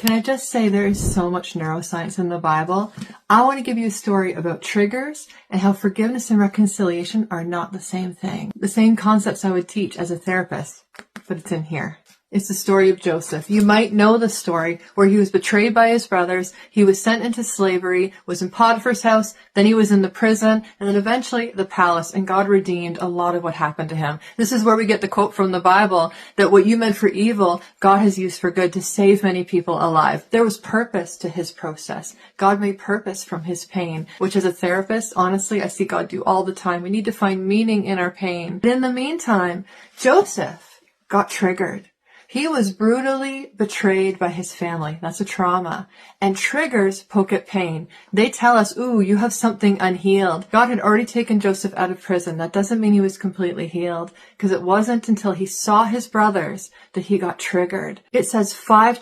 Can I just say there is so much neuroscience in the Bible? I want to give you a story about triggers and how forgiveness and reconciliation are not the same thing. The same concepts I would teach as a therapist, but it's in here. It's the story of Joseph. You might know the story where he was betrayed by his brothers, he was sent into slavery, was in Potiphar's house, then he was in the prison, and then eventually the palace, and God redeemed a lot of what happened to him. This is where we get the quote from the Bible that what you meant for evil, God has used for good to save many people alive. There was purpose to his process. God made purpose from his pain, which as a therapist, honestly, I see God do all the time. We need to find meaning in our pain. But in the meantime, Joseph got triggered. He was brutally betrayed by his family. That's a trauma. And triggers poke at pain. They tell us, ooh, you have something unhealed. God had already taken Joseph out of prison. That doesn't mean he was completely healed, because it wasn't until he saw his brothers that he got triggered. It says 5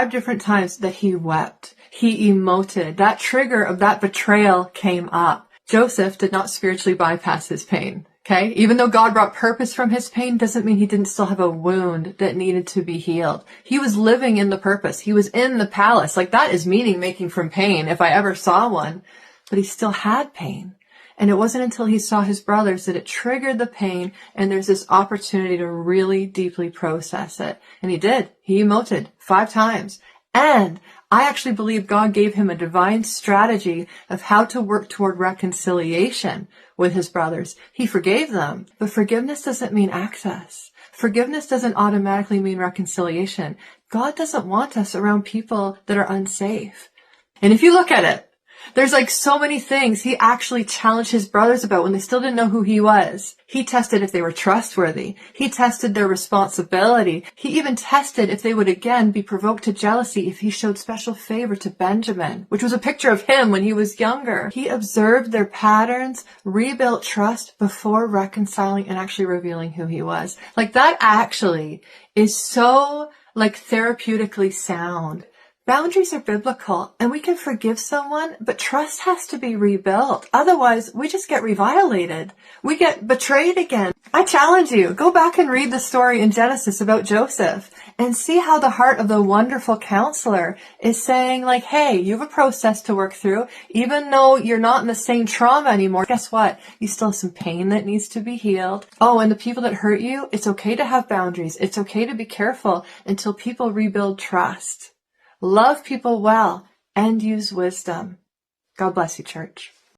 different times that he wept. He emoted. That trigger of that betrayal came up. Joseph did not spiritually bypass his pain. Okay? Even though God brought purpose from his pain doesn't mean he didn't still have a wound that needed to be healed. He was living in the purpose. He was in the palace. Like, that is meaning making from pain if I ever saw one. But he still had pain. And it wasn't until he saw his brothers that it triggered the pain, and there's this opportunity to really deeply process it. And he did. He emoted 5 times. And I actually believe God gave him a divine strategy of how to work toward reconciliation with his brothers. He forgave them, but forgiveness doesn't mean access. Forgiveness doesn't automatically mean reconciliation. God doesn't want us around people that are unsafe. And if you look at it, there's like so many things he actually challenged his brothers about when they still didn't know who he was. He tested if they were trustworthy. He tested their responsibility. He even tested if they would again be provoked to jealousy if he showed special favor to Benjamin, which was a picture of him when he was younger. He observed their patterns, rebuilt trust before reconciling and actually revealing who he was. Like, that actually is so like therapeutically sound. Boundaries are biblical, and we can forgive someone, but trust has to be rebuilt. Otherwise, we just get reviolated. We get betrayed again. I challenge you, go back and read the story in Genesis about Joseph and see how the heart of the wonderful counselor is saying, like, hey, you have a process to work through. Even though you're not in the same trauma anymore, guess what? You still have some pain that needs to be healed. Oh, and the people that hurt you, it's okay to have boundaries. It's okay to be careful until people rebuild trust. Love people well and use wisdom. God bless you, church.